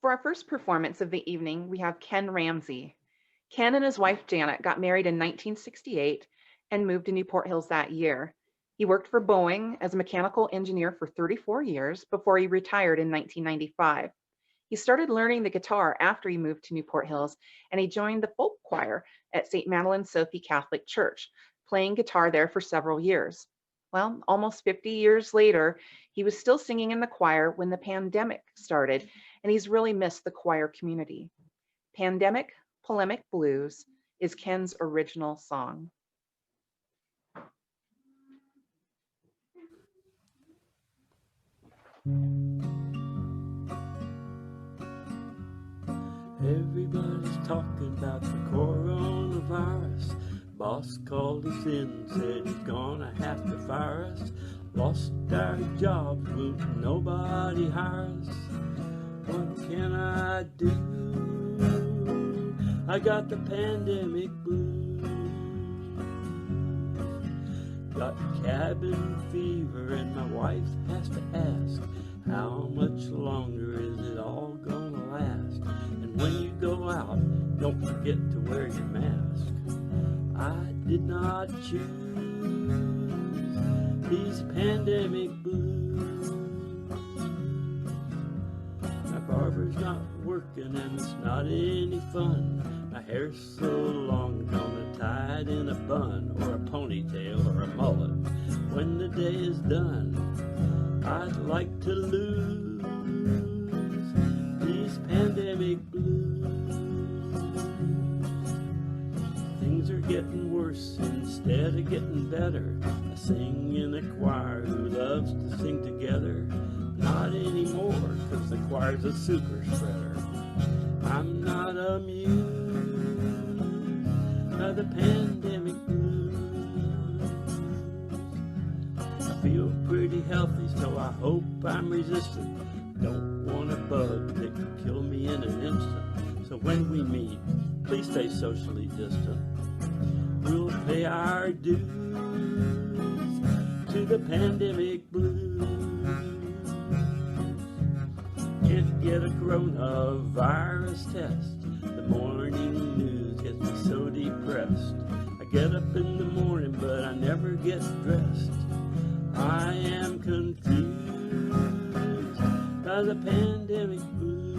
For our first performance of the evening, we have Ken Ramsey. Ken and his wife Janet got married in 1968 and moved to Newport Hills that year. He worked for Boeing as a mechanical engineer for 34 years before he retired in 1995. He started learning the guitar after he moved to Newport Hills, and he joined the folk choir at St. Madeleine Sophie Catholic Church, playing guitar there for several years. Well, almost 50 years later, he was still singing in the choir when the pandemic started, and he's really missed the choir community. Pandemic Polemic Blues is Ken's original song. Everybody's talking about the coronavirus. Boss called us in, said he's gonna have to fire us. Lost our jobs, will nobody hire us? What can I do? I got the pandemic blues. Got cabin fever and my wife has to ask, how much longer is it all gonna last? And when you go out, don't forget to wear your mask. I did not choose these pandemic blues. My barber's not working and it's not any fun. My hair's so long, gonna tie it in a bun or a ponytail or a mullet. When the day is done, I'd like to lose these pandemic blues. Things are getting worse instead of getting better. I sing in a choir who loves to sing together. Not anymore, cause the choir's a super spreader. I'm not amused by the pandemic blues. I feel pretty healthy, so I hope I'm resistant. Don't want a bug that could kill me in an instant. So when we meet, please stay socially distant. We'll pay our dues to the pandemic blues. Can't get a coronavirus test. The morning news gets me so depressed. I get up in the morning, but I never get dressed. I am confused by the pandemic blues.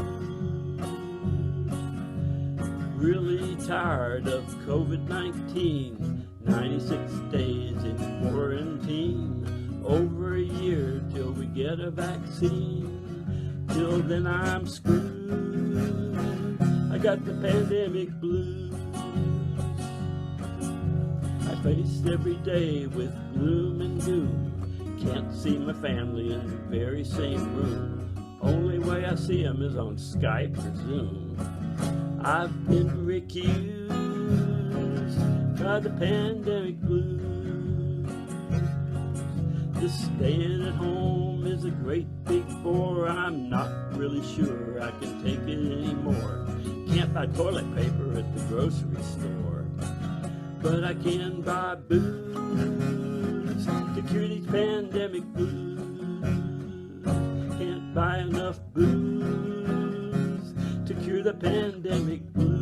Really tired of COVID-19. 96 days in quarantine. Over a year till we get a vaccine. Till then I'm screwed. I got the pandemic blues. I face every day with gloom and doom. Can't see my family in the very same room. Only way I see them is on Skype or Zoom. I've been recused by the pandemic blues. Just staying at home is a great big bore. I'm not really sure I can take it anymore. Can't buy toilet paper at the grocery store, but I can buy booze to cure these pandemic blues. Can't buy enough booze to cure the pandemic blues.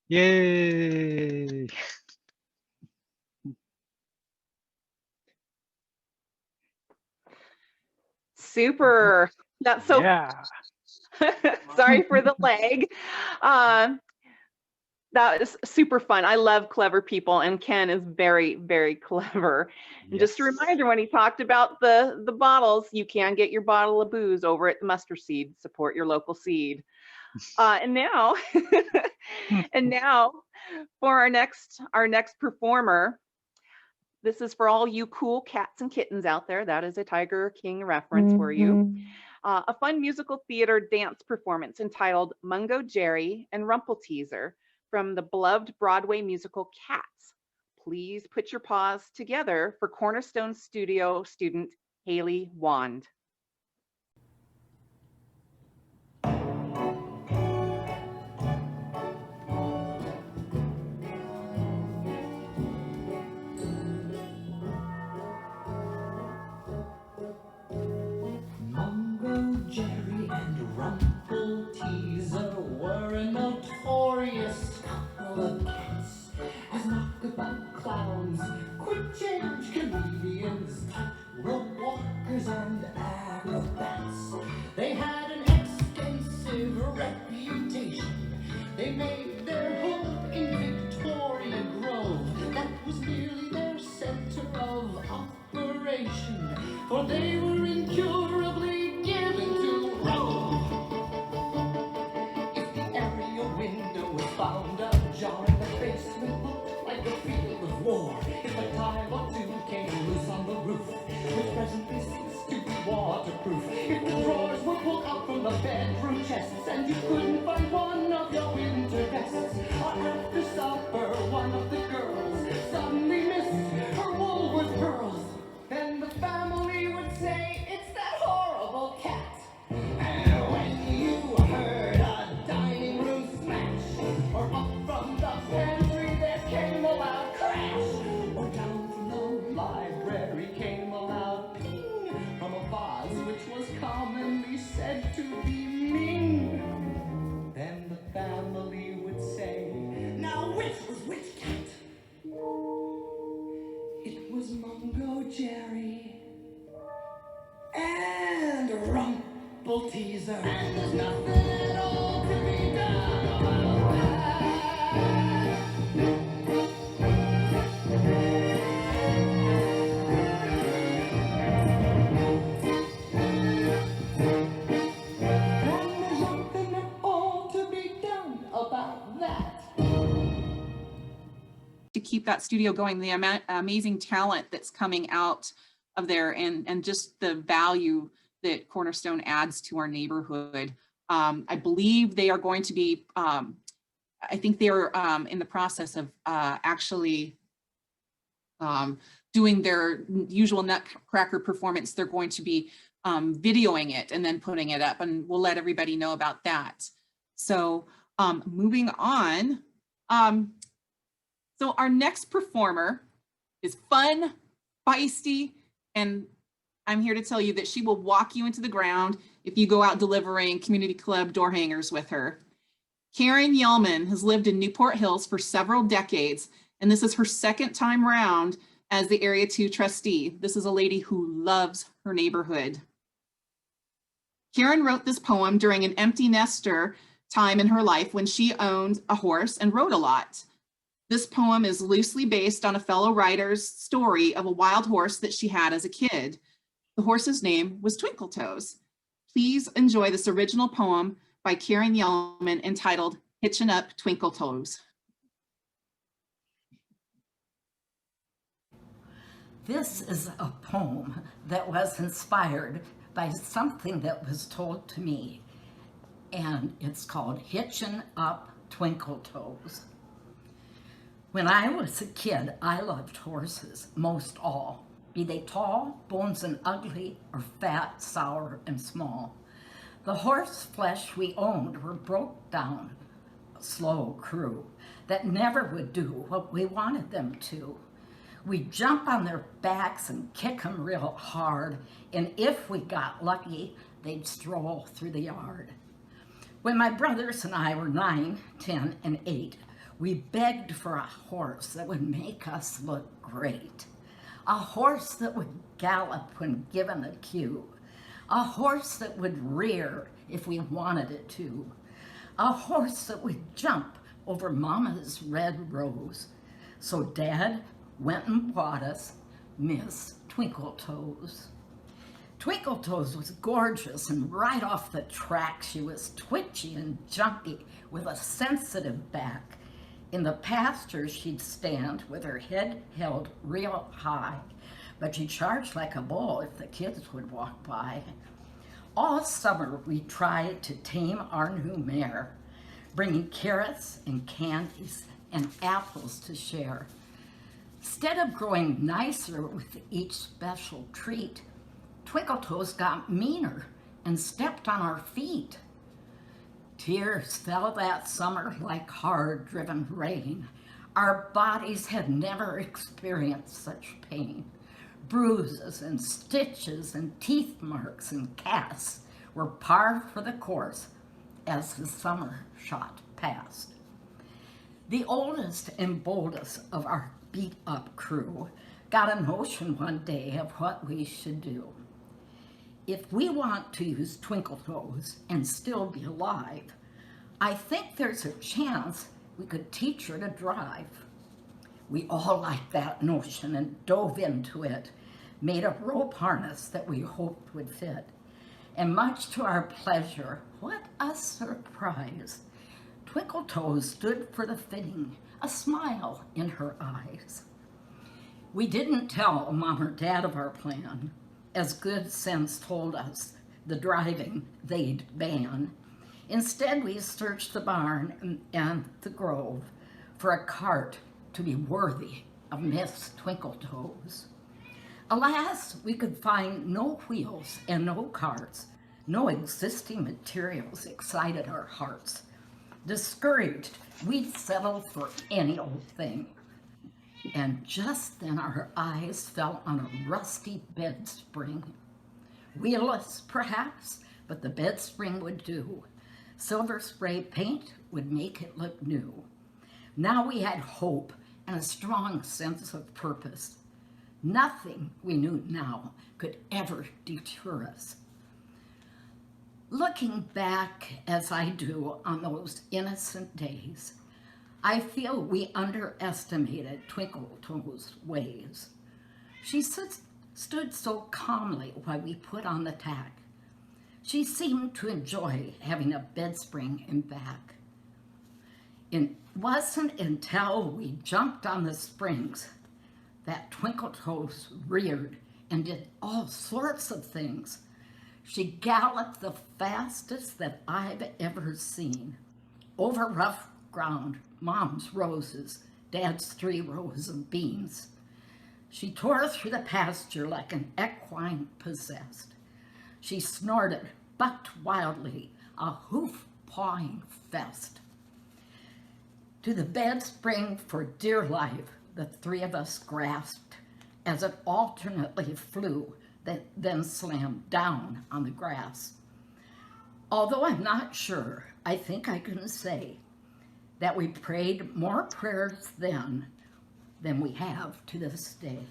Yay! Super. That's so. Yeah. Sorry for the lag. That is super fun. I love clever people, and Ken is very, very clever. And just a reminder, when he talked about the bottles, you can get your bottle of booze over at the Mustard Seed. Support your local seed. And now, for our next performer. This is for all you cool cats and kittens out there. That is a Tiger King reference for you. A fun musical theater dance performance entitled Mungojerrie and Rumpleteazer from the beloved Broadway musical Cats. Please put your paws together for Cornerstone Studio student Hailey Wand. like clowns, quick change comedians, rope walkers and acrobats. They had an extensive reputation. They made their home in Victoria Grove. That was nearly their center of operation, for they were incurably given to rove. If the area window was found ajar and the basement looked like a field of war, if a tile or two came loose on the roof, which presently ceased to be waterproof, if the drawers were pulled out from the bedroom chests and you couldn't find one of your winter vests, or after supper one of the girls suddenly missed her Woolworth pearls, then the family would say, it's that horrible cat. And when you heard a dining room smash, or up from the pantry there came a loud crash, or down from the library came a loud ping from a vase which was commonly said to be Ming, then the family would say, now which was which cat? It was Mungojerrie and Rumpleteazer, and there's nothing at all to be done about that. And there's nothing at all to be done about that. To keep that studio going, the amazing talent that's coming out of there, and just the value that Cornerstone adds to our neighborhood. I believe they are going to be, I think they're in the process of actually doing their usual Nutcracker performance. They're going to be videoing it and then putting it up, and we'll let everybody know about that. So moving on. So our next performer is fun, feisty, and I'm here to tell you that she will walk you into the ground if you go out delivering community club door hangers with her. Karen Yellman has lived in Newport Hills for several decades, and this is her second time around as the Area 2 trustee. This is a lady who loves her neighborhood. Karen wrote this poem during an empty nester time in her life when she owned a horse and rode a lot. This poem is loosely based on a fellow writer's story of a wild horse that she had as a kid. The horse's name was Twinkletoes. Please enjoy this original poem by Karen Yellman entitled Hitchin' Up Twinkletoes. This is a poem that was inspired by something that was told to me, and it's called Hitchin' Up Twinkletoes. When I was a kid, I loved horses, most all, be they tall, bones and ugly, or fat, sour, and small. The horse flesh we owned were broke down, slow crew that never would do what we wanted them to. We'd jump on their backs and kick them real hard, and if we got lucky, they'd stroll through the yard. When my brothers and I were 9, 10, and 8, we begged for a horse that would make us look great. A horse that would gallop when given a cue. A horse that would rear if we wanted it to. A horse that would jump over Mama's red rose. So Dad went and bought us Miss Twinkletoes. Twinkletoes was gorgeous, and right off the track she was twitchy and jumpy with a sensitive back. In the pasture she'd stand with her head held real high, but she charged like a bull if the kids would walk by. All summer we tried to tame our new mare, bringing carrots and candies and apples to share. Instead of growing nicer with each special treat, Twinkletoes got meaner and stepped on our feet. Tears fell that summer like hard-driven rain. Our bodies had never experienced such pain. Bruises and stitches and teeth marks and casts were par for the course as the summer shot past. The oldest and boldest of our beat-up crew got a notion one day of what we should do. If we want to use Twinkletoes and still be alive, I think there's a chance we could teach her to drive. We all liked that notion and dove into it, made a rope harness that we hoped would fit. And much to our pleasure, what a surprise! Twinkletoes stood for the fitting, a smile in her eyes. We didn't tell Mom or Dad of our plan, as good sense told us the driving they'd ban. Instead, we searched the barn and the grove for a cart to be worthy of Miss Twinkletoes. Alas, we could find no wheels and no carts. No existing materials excited our hearts. Discouraged, we settled for any old thing. And just then our eyes fell on a rusty bed spring. Wheelless, perhaps, but the bed spring would do. Silver spray paint would make it look new. Now we had hope and a strong sense of purpose. Nothing we knew now could ever deter us. Looking back as I do on those innocent days, I feel we underestimated Twinkletoes' ways. She stood so calmly while we put on the tack. She seemed to enjoy having a bed spring in back. It wasn't until we jumped on the springs that Twinkletoes reared and did all sorts of things. She galloped the fastest that I've ever seen. Over rough ground, Mom's roses, Dad's 3 rows of beans. She tore through the pasture like an equine possessed. She snorted, bucked wildly, a hoof-pawing fest. To the bed spring for dear life, the 3 of us grasped as it alternately flew, then slammed down on the grass. Although I'm not sure, I think I can say that we prayed more prayers then than we have to this day.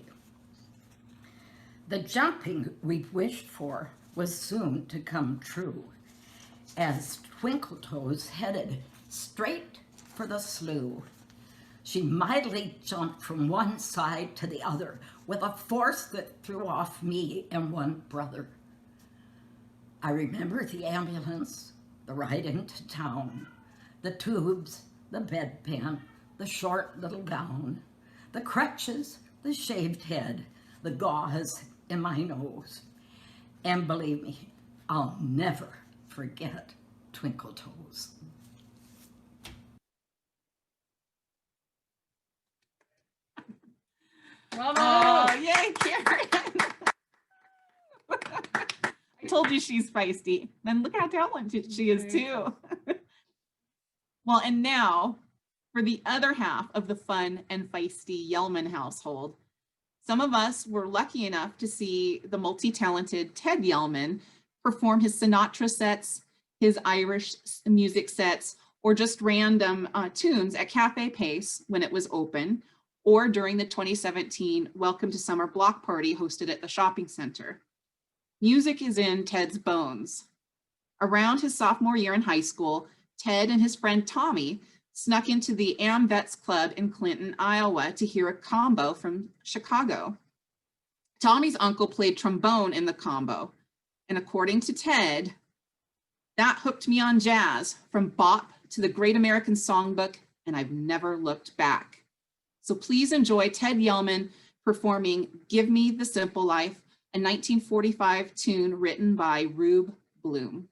The jumping we wished for was soon to come true, as Twinkletoes headed straight for the slough. She mightily jumped from one side to the other with a force that threw off me and one brother. I remember the ambulance, the ride into town, the tubes, the bedpan, the short little gown, the crutches, the shaved head, the gauze in my nose. And believe me, I'll never forget Twinkletoes. Bravo! Oh, yay, Karen! I told you she's feisty. Then look how talented she is too. Well, and now for the other half of the fun and feisty Yellman household. Some of us were lucky enough to see the multi-talented Ted Yellman perform his Sinatra sets, his Irish music sets, or just random tunes at Cafe Pace when it was open, or during the 2017 Welcome to Summer block party hosted at the shopping center. Music is in Ted's bones. Around his sophomore year in high school, Ted and his friend Tommy snuck into the AmVets Club in Clinton, Iowa to hear a combo from Chicago. Tommy's uncle played trombone in the combo, and according to Ted, that hooked me on jazz from bop to the Great American Songbook, and I've never looked back. So please enjoy Ted Yellman performing Give Me the Simple Life, a 1945 tune written by Rube Bloom.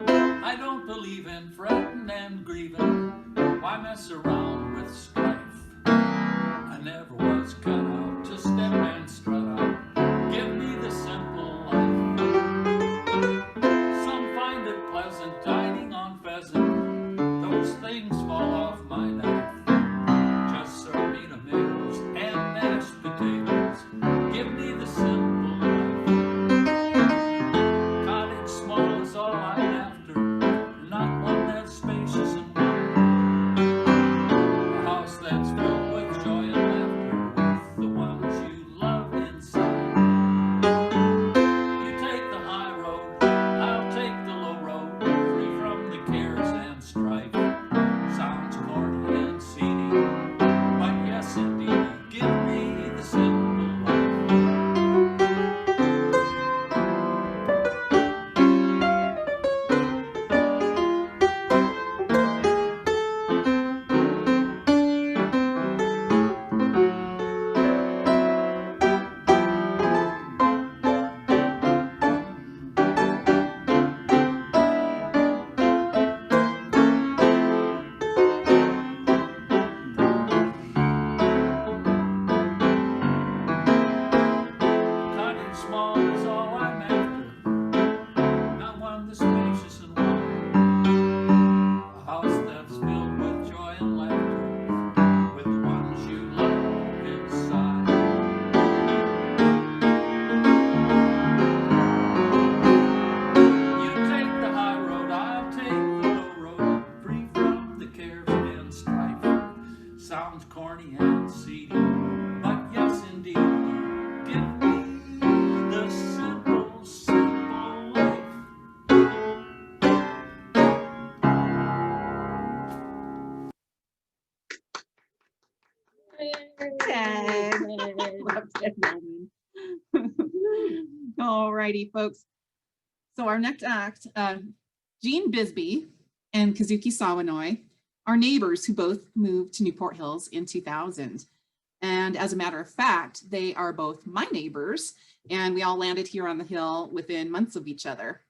I don't believe in fretting and grieving. Why mess around with strife? I never was cut out to step and strut out. Give me the simple life. Some find it pleasant dining on pheasant. Those things fall off my knife. Just serve me tomatoes and mashed potatoes. Give me the simple life. Cottage Ted. Love Ted Yellman. All righty, folks. So our next act, Gene Bisbee and Kazuki Sawanoi are neighbors who both moved to Newport Hills in 2000. And as a matter of fact, they are both my neighbors, and we all landed here on the hill within months of each other.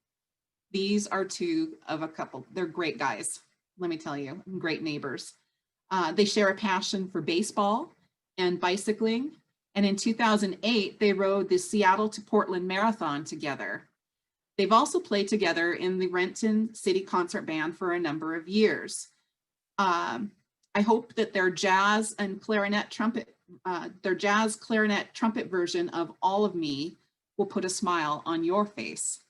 These are two of a couple. They're great guys, let me tell you, great neighbors. They share a passion for baseball and bicycling. And in 2008, they rode the Seattle to Portland Marathon together. They've also played together in the Renton City Concert Band for a number of years. I hope that their jazz clarinet trumpet version of All of Me will put a smile on your face.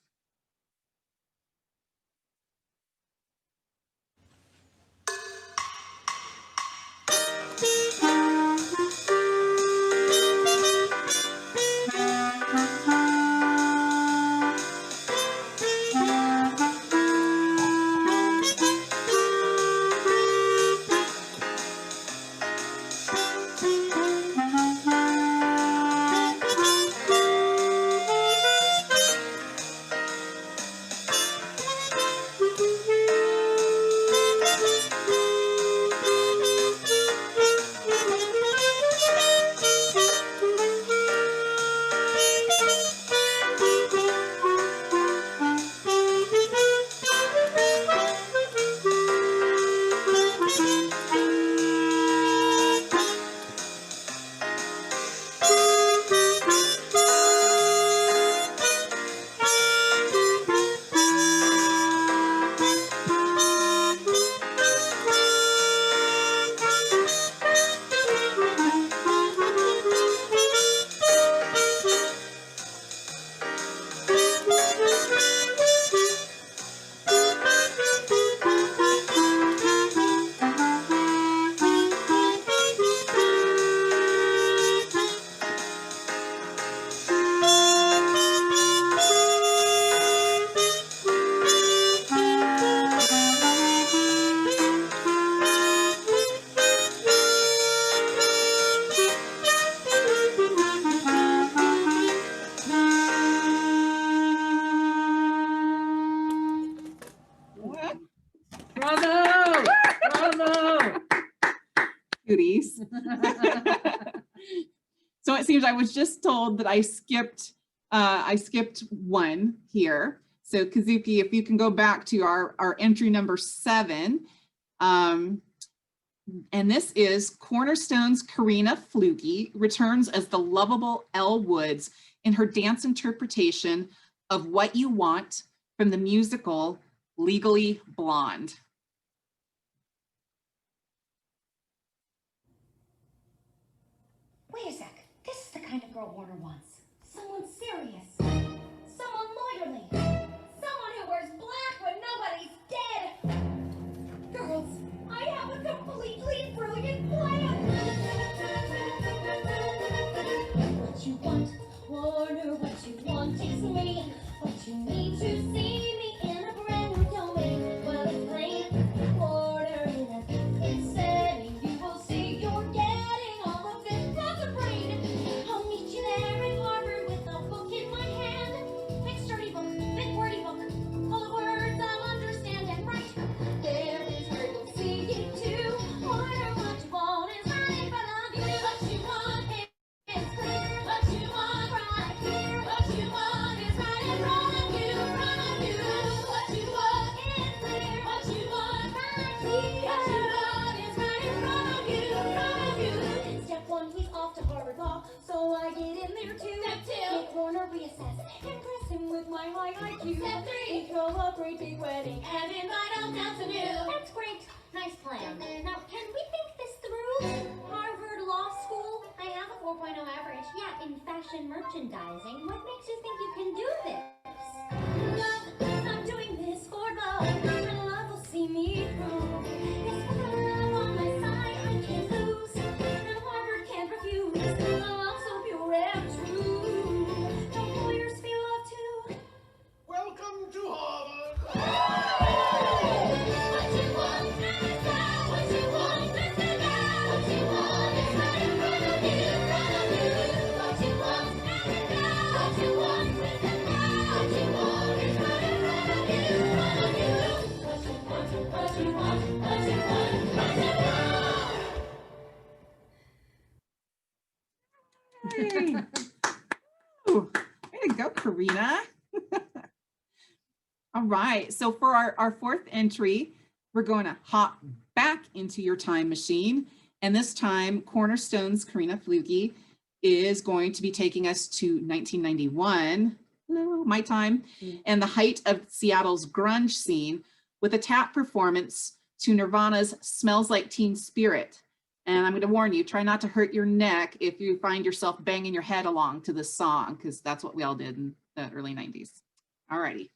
Goodies. So it seems I was just told that I skipped one here. So Kazuki, if you can go back to our entry number 7. And this is Cornerstone's Karina Fluke returns as the lovable Elle Woods in her dance interpretation of What You Want from the musical Legally Blonde. Wait a sec. This is the kind of girl Warner wants. Someone serious. Someone lawyerly. Someone who wears black when nobody's dead. Girls, I have a completely brilliant plan. What you want, Warner, what you want is me. What you need to see me in a brand new domain. Well, it's plain. Warner in a different setting. You will see you're getting all of this profit brain. I'll meet you there in Harvard with a book in my hand. Big sturdy book, big wordy book, full of words I'll understand and write. There is where you'll see it too. Warner, what you want is right in front of you. What you want is clear. What you want right here. What you want is right in front of you. What you want is clear. What you want right here. What you want is right in front of you. Step 1, he's off to Harvard Law, so I get in there too. Step 2, make Warner reassess. Impress him with my high IQ. Step 3, throw a great big wedding and invite us down to New. That's great. Nice plan. Now, can we think this through? Harvard Law School? I have a 4.0 average. Yeah, in fashion merchandising. What makes you think you can do this? Love, I'm doing this for love. And love will see me through. Yes, with love on my side, I can't lose. And Harvard can't refuse. Love so pure and true. Don't lawyers feel love too? Welcome to Harvard. What you want is that. What you want is that. What you want is right in front of you. Karina. All right, so for our fourth entry, we're going to hop back into your time machine. And this time, Cornerstone's Karina Flugie is going to be taking us to 1991, hello, my time, and the height of Seattle's grunge scene with a tap performance to Nirvana's Smells Like Teen Spirit. And I'm going to warn you, try not to hurt your neck if you find yourself banging your head along to this song, because that's what we all did in the early 90s. All righty.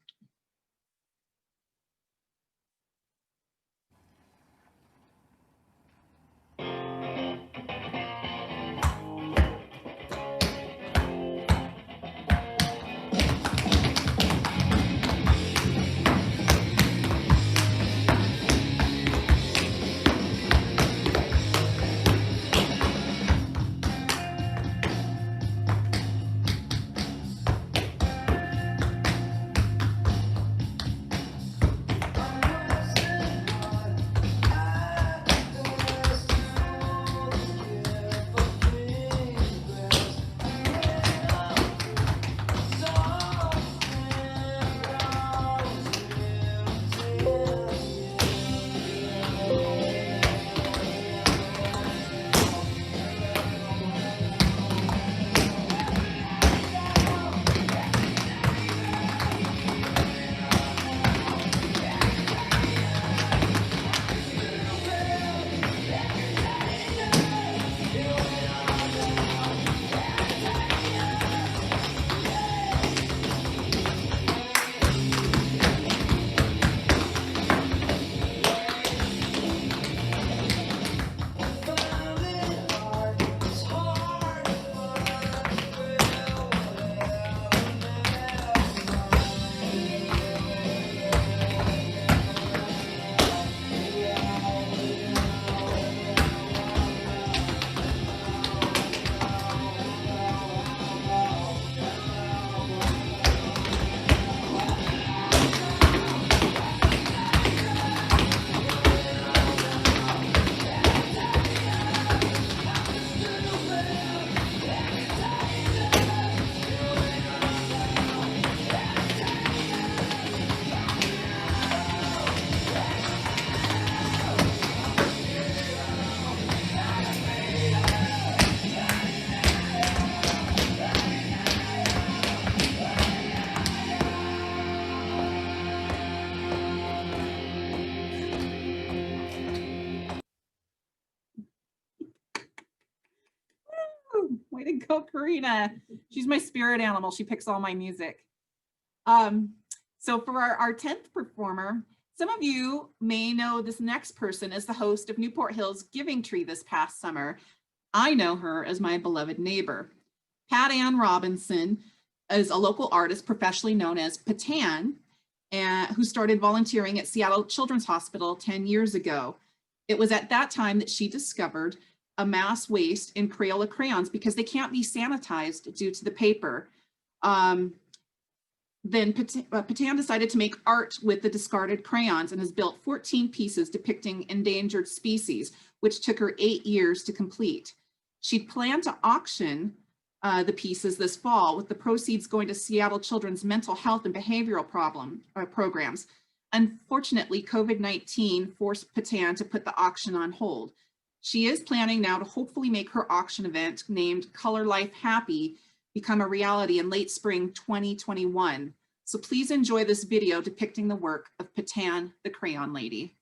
Way to go, Karina. She's my spirit animal. She picks all my music. So for our 10th performer, some of you may know this next person as the host of Newport Hills Giving Tree this past summer. I know her as my beloved neighbor. PaTan Robinson is a local artist professionally known as PaTan, who started volunteering at Seattle Children's Hospital 10 years ago. It was at that time that she discovered a mass waste in Crayola crayons because they can't be sanitized due to the paper. Then PaTan decided to make art with the discarded crayons and has built 14 pieces depicting endangered species, which took her 8 years to complete. She planned to auction the pieces this fall, with the proceeds going to Seattle Children's mental health and behavioral programs. Unfortunately, COVID-19 forced PaTan to put the auction on hold. She is planning now to hopefully make her auction event named Color Life Happy become a reality in late spring 2021. So please enjoy this video depicting the work of PaTan, the Crayon Lady.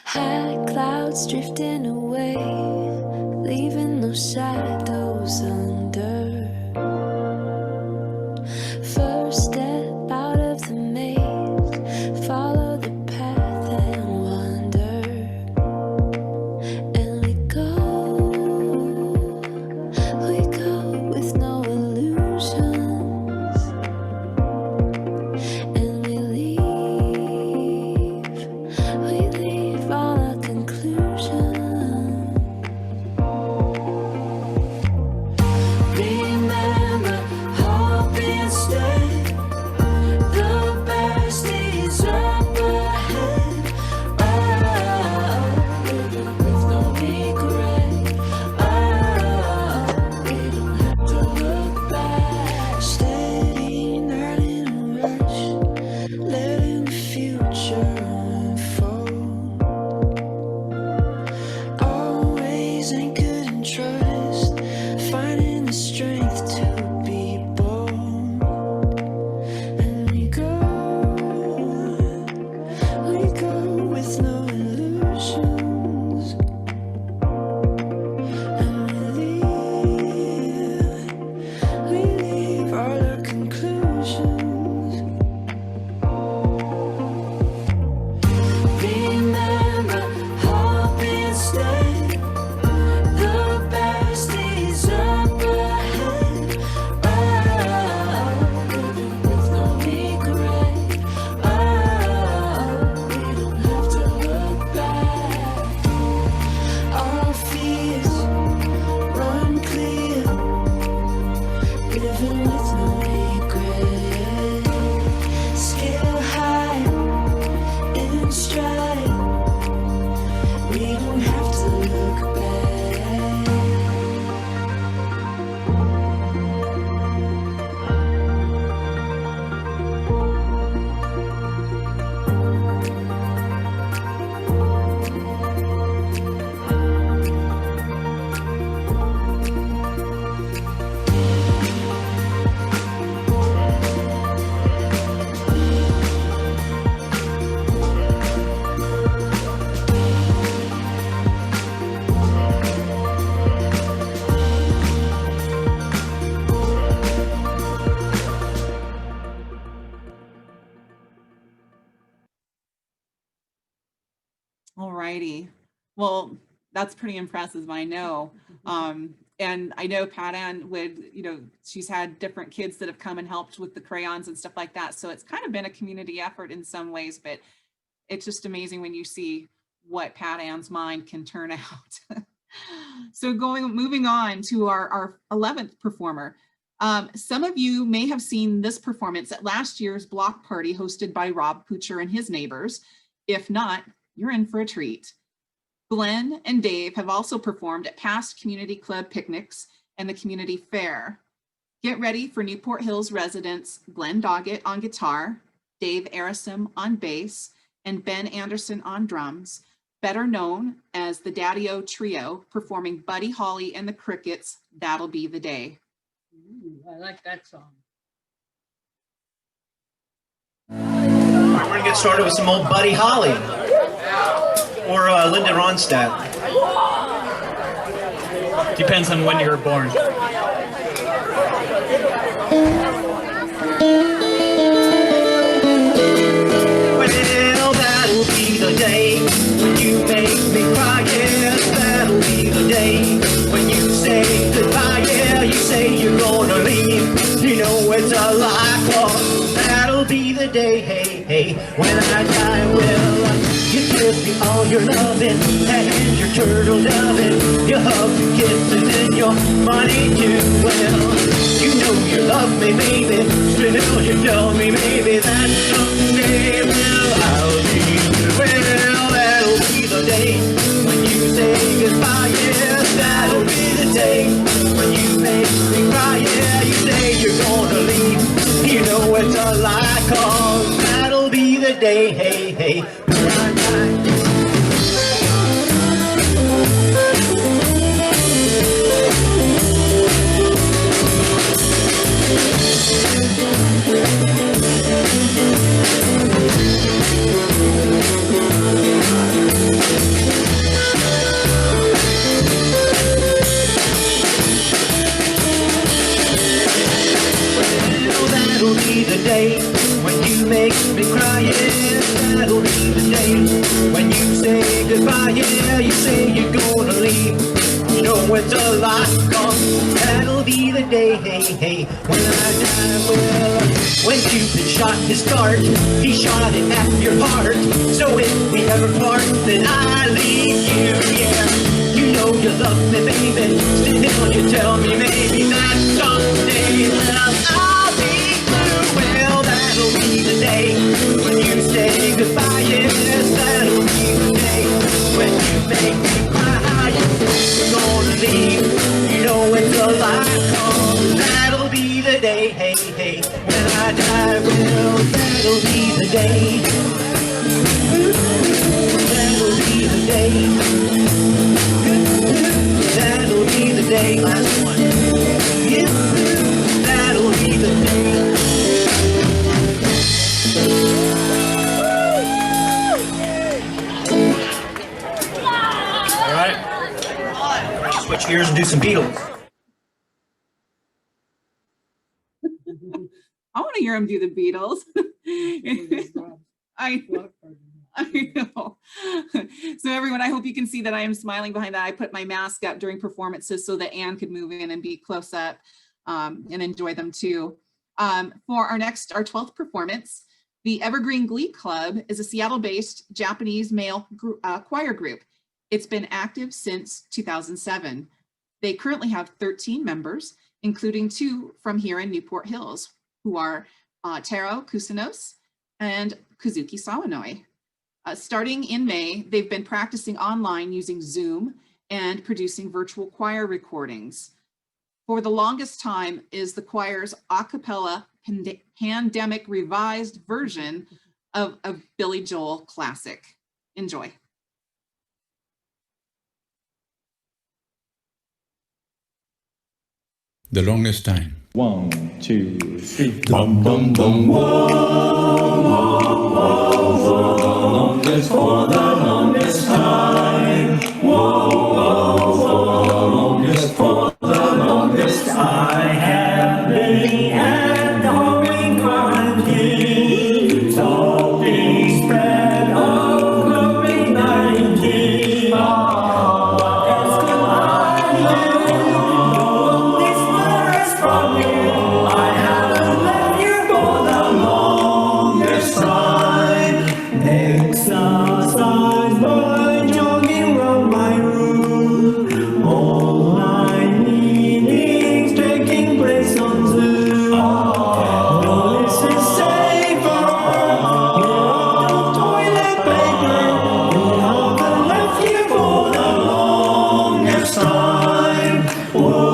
High clouds drifting away, leaving no shadows under. First step out of the maze, follow the path and wander. And we go with no illusions. And we leave all our conclusions. living with no regret. Scale high, in stride. We don't have to look back. Alrighty. Well, that's pretty impressive, I know. And I know PaTan would, you know, she's had different kids that have come and helped with the crayons and stuff like that. So it's kind of been a community effort in some ways, but it's just amazing when you see what PaTan's mind can turn out. So moving on to our 11th performer. Some of you may have seen this performance at last year's block party hosted by Rob Poocher and his neighbors. If not, you're in for a treat. Glen and Dave have also performed at past community club picnics and the community fair. Get ready for Newport Hills residents Glen Doggett on guitar, Dave Arisom on bass, and Ben Anderson on drums, better known as the Daddy-O Trio, performing Buddy Holly and the Crickets' That'll Be the Day. Ooh, I like that song. All right, we're gonna get started with some old Buddy Holly or Linda Ronstadt. Depends on when you were born. Well, that'll be the day when you make me cry. Yes, that'll be the day when you say goodbye. Yeah, you say you're gonna leave. You know it's a lie, 'cause that'll be the day. Hey, hey, when I die, well, you give me all your loving and your turtle doving. You hug your kisses and your money too. Well, you know you love me, baby. Still, you tell me maybe that someday, well, I'll be well. That'll be the day when you say goodbye. Yes, that'll be the day when you make me cry. Yeah, you say you're gonna leave. You know it's a lie, 'cause that'll be the day. Hey, hey, when I die. That'll be the day when you make me cry. Yeah, that'll be the day when you say goodbye. Yeah, you say you're gonna leave. You know it's a lie, 'cause that'll be the day. Hey, hey, when I die. Well, when Cupid shot his dart, he shot it at your heart. So if we ever part, then I leave you. Yeah, you know you love me, baby. Still, you tell me maybe that someday, well, I'll be blue. Well, that'll be the day when you say goodbye. Yes, that'll be the day when you make me cry. You're gonna leave. You know it's a lie, 'cause that'll be the day. Hey, hey, when I die. Well, that'll be the day. That'll be the day. That'll be the day. Last one. Yeah, that'll be the day. All right. Switch gears and do some Beatles. I want to hear him do the Beatles. I know. So everyone, I hope you can see that I am smiling behind that. I put my mask up during performances so that Anne could move in and be close up and enjoy them too. For our 12th performance, the Evergreen Glee Club is a Seattle-based Japanese male choir group. It's been active since 2007. They currently have 13 members, including 2 from here in Newport Hills, who are Taro Kusinos and Kazuki Sawanoi. Starting in May, they've been practicing online using Zoom and producing virtual choir recordings. For the longest time is the choir's a cappella pandemic revised version of a Billy Joel classic. Enjoy. The longest time. 1, 2, 3. Bum bum bum. Whoa, whoa, whoa, whoa. The longest for the longest time. Whoa, whoa, whoa. The longest for the longest. I have been at the homing quarantine. Talking spread of COVID-19. What else do I know? This virus from you. I haven't left you for the longest time. Exercise by jogging round my room. Online meetings taking place on Zoom. No, this is safer. No toilet paper. We haven't left you for the longest time. Whoa,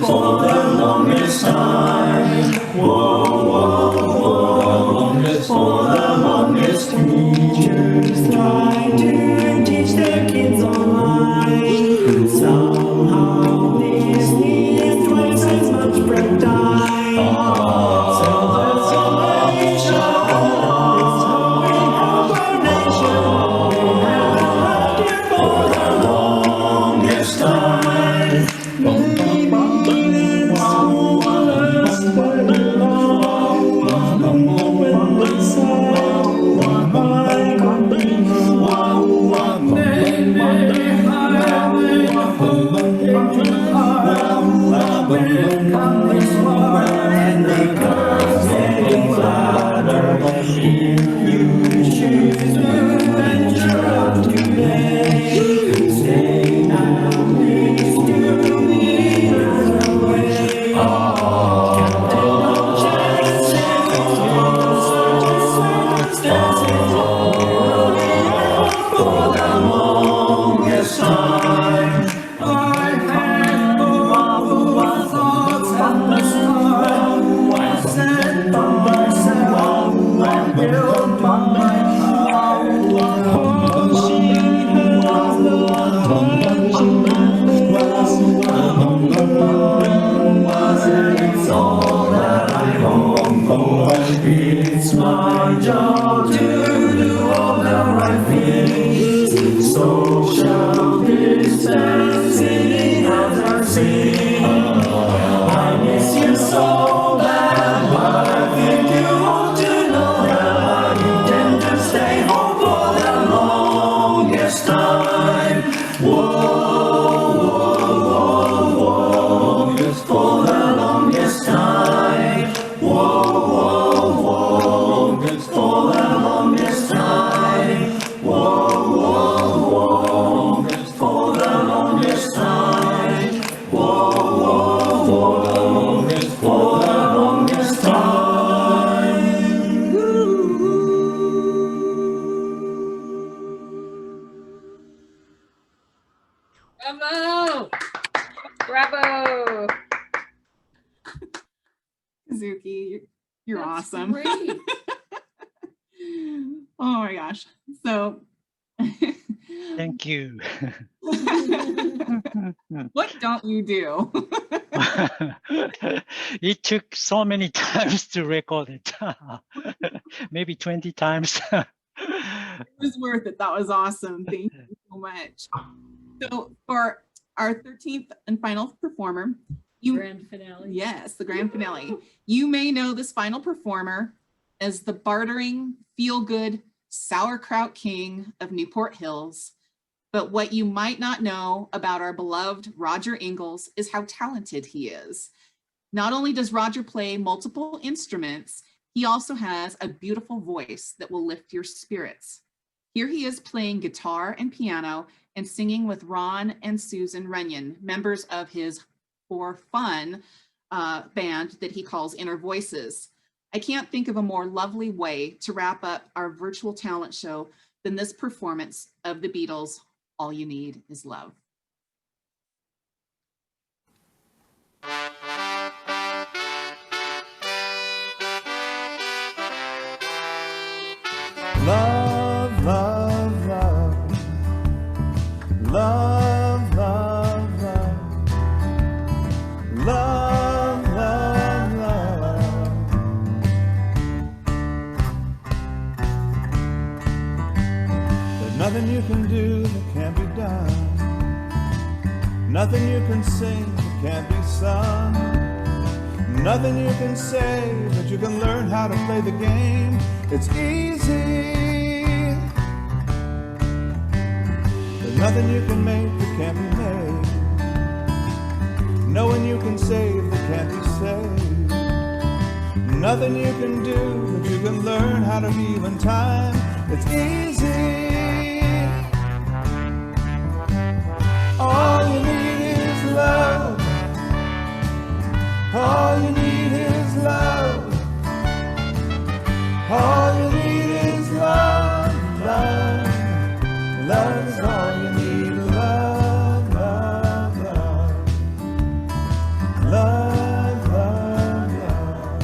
for the longest time. Whoa, whoa, whoa, for the longest. Teachers try to teach their kids online. Somehow this needs twice as much prep time. So the solution is hoping hibernation. We haven't left you for the longest time. It's my job to do all the right things. Social distancing as I sing. I miss you so bad, but I think you ought to know that I intend to stay home for the longest time. Whoa, whoa, whoa, whoa, for the longest time. Whoa, for the longest time. Whoa, whoa, whoa, for the longest time. Whoa, whoa, whoa, for the longest time. Bravo! Bravo. Kazuki, you're That's awesome. great. Oh my gosh. So Thank you. what don't you do? It took so many times to record it. Maybe 20 times. It was worth it. That was awesome. Thank you so much. So for our 13th and final performer, Grand finale. Yes, the grand finale. You may know this final performer as the bartering, feel-good sauerkraut king of Newport Hills. But what you might not know about our beloved Roger Ingalls is how talented he is. Not only does Roger play multiple instruments, he also has a beautiful voice that will lift your spirits. Here he is playing guitar and piano and singing with Ron and Susan Runyon, members of his For Fun band that he calls Inner Voices. I can't think of a more lovely way to wrap up our virtual talent show than this performance of the Beatles' All You Need Is Love. Love, love, love. Love, love, love. Love, love, love. There's nothing you can do that can't be done. Nothing you can sing that can't be sung. Nothing you can say, but you can learn how to play the game. It's easy. There's nothing you can make that can't be made. No one you can save that can't be saved. Nothing you can do, but you can learn how to be in time. It's easy. All you need is love. All you need is love. All you need is love, love. Love is all you need. Love, love, love. Love, love, love.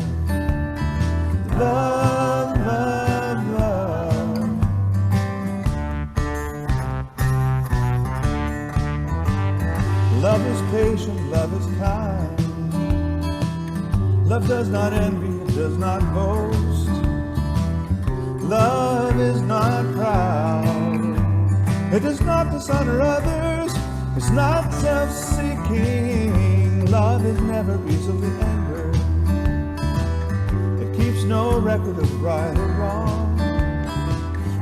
Love, love, love. Love is patient, love is kind. Love does not envy, it does not boast. Love is not proud. It does not dishonor others. It's not self-seeking. Love is never easily angered. It keeps no record of right or wrong.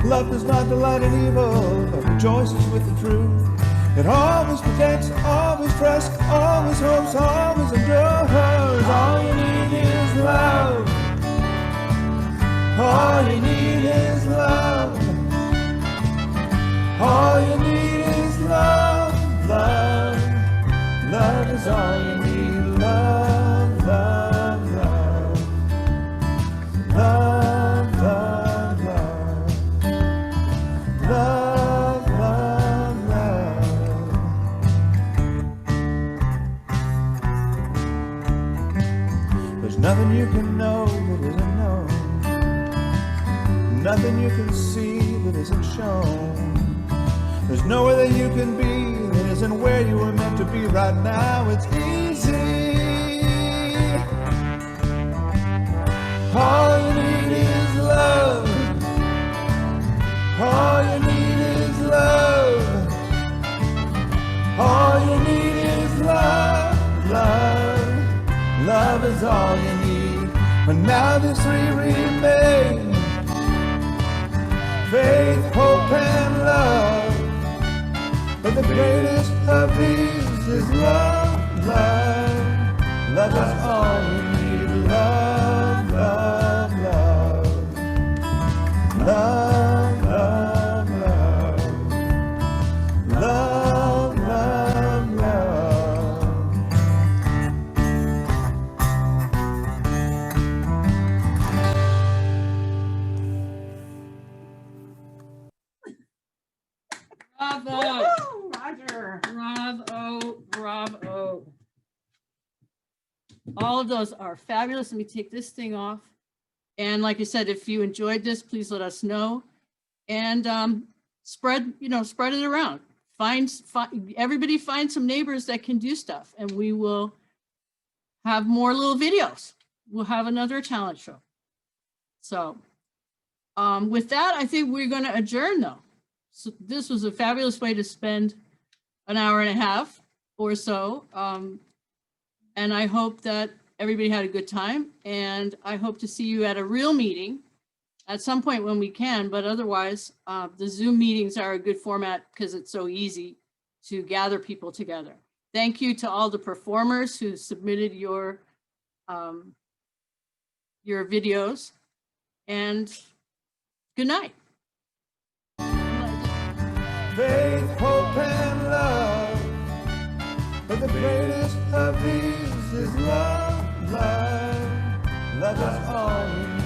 Love does not delight in evil, but rejoices with the truth. It always protects, always trusts, always hopes, always endures. All you need is love. All you need is love. All you need is love, love. Love is all you need. Love, love, love. Love, love, love. Love, love, love. There's nothing you can know that isn't known. Nothing you can see that isn't shown. There's nowhere that you can be that isn't where you were meant to be right now. It's easy. All you need is love. All you need is love. All you need is love, love. Love is all you need. But now these three remain: faith, hope, and love. But the greatest of these is love, love. Love is all you need. Love, love, love. Love, love, love. Love, love, love. Bravo. Roger. Bravo, bravo. All of those are fabulous. Let me take this thing off. And like I said, if you enjoyed this, please let us know. And spread it around. Everybody find some neighbors that can do stuff, and we will have more little videos. We'll have another talent show. So with that, I think we're going to adjourn though. So this was a fabulous way to spend an hour and a half or so. And I hope that everybody had a good time, and I hope to see you at a real meeting at some point when we can, but otherwise the Zoom meetings are a good format because it's so easy to gather people together. Thank you to all the performers who submitted your videos, and good night. Faith, hope, and the greatest of these is love, love. Love is all we need.